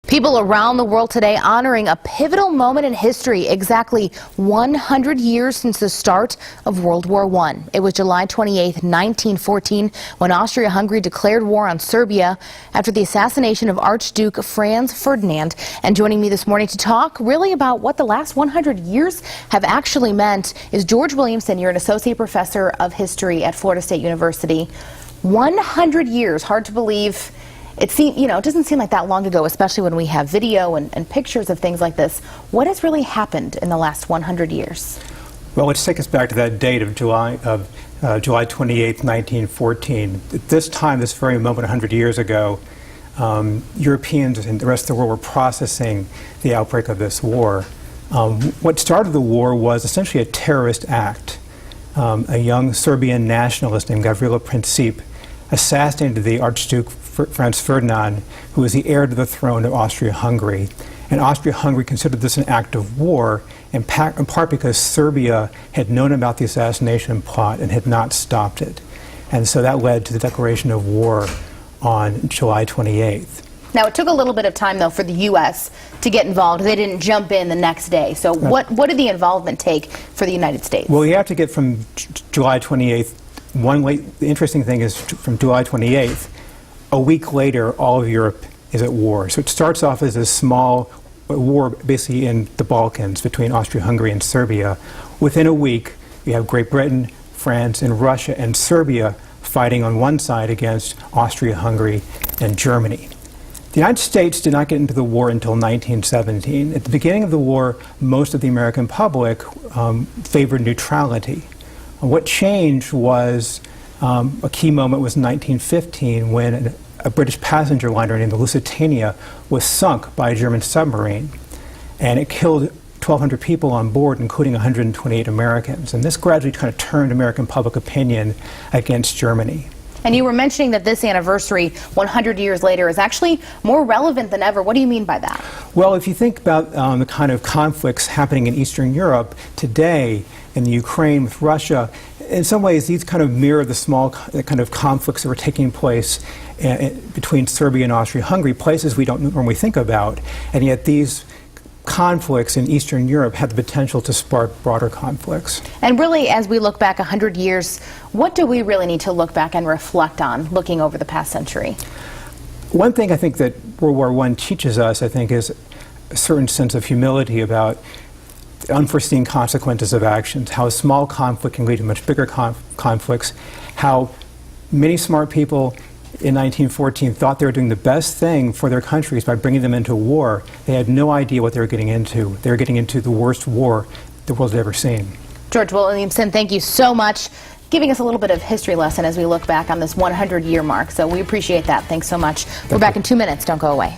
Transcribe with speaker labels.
Speaker 1: People around the world today honoring a pivotal moment in history, exactly 100 years since the start of World War I. It was July 28, 1914, when Austria-Hungary declared war on Serbia after the assassination of Archduke Franz Ferdinand. And joining me this morning to talk really about what the last 100 years have actually meant is George Williamson. You're an associate professor of history at Florida State University. 100 years, hard to believe. It doesn't seem like that long ago, especially when we have video and pictures of things like this. What has really happened in the last 100 years?
Speaker 2: Well, let's take us back to that date of July 28, 1914. At this time, this very moment, 100 years ago, Europeans and the rest of the world were processing the outbreak of this war. What started the war was essentially a terrorist act. A young Serbian nationalist named Gavrilo Princip assassinated the Archduke Franz Ferdinand, who was the heir to the throne of Austria-Hungary. And Austria-Hungary considered this an act of war, in part because Serbia had known about the assassination plot and had not stopped it. And so that led to the declaration of war on July 28th.
Speaker 1: Now, it took a little bit of time, though, for the U.S. to get involved. They didn't jump in the next day. So what did the involvement take for the United States?
Speaker 2: Well, you have to get from July 28th. The interesting thing is from July 28th, a week later, all of Europe is at war. So it starts off as a small war basically in the Balkans between Austria-Hungary and Serbia. Within a week, you have Great Britain, France, and Russia and Serbia fighting on one side against Austria-Hungary and Germany. The United States did not get into the war until 1917. At the beginning of the war, most of the American public favored neutrality. What changed was a key moment was in 1915 when a British passenger liner named the Lusitania was sunk by a German submarine, and it killed 1,200 people on board, including 128 Americans. And this gradually kind of turned American public opinion against Germany.
Speaker 1: And you were mentioning that this anniversary, 100 years later, is actually more relevant than ever. What do you mean by that?
Speaker 2: Well, if you think about the kind of conflicts happening in Eastern Europe today, in the Ukraine with Russia, in some ways these kind of mirror the small kind of conflicts that were taking place between Serbia and Austria-Hungary, places we don't normally think about, and yet these conflicts in Eastern Europe had the potential to spark broader conflicts. And
Speaker 1: really, as we look back 100 years, what do we really need to look back and reflect on looking over the past century?
Speaker 2: One thing I think that World War I teaches us, I think, is a certain sense of humility about the unforeseen consequences of actions, how a small conflict can lead to much bigger conflicts, how many smart people in 1914 thought they were doing the best thing for their countries by bringing them into war. They had no idea what they were getting into. They were getting into the worst war the world had ever seen.
Speaker 1: George Williamson, thank you so much, giving us a little bit of history lesson as we look back on this 100-year mark. So we appreciate that. Thanks so much. We're back in 2 minutes. Don't go away.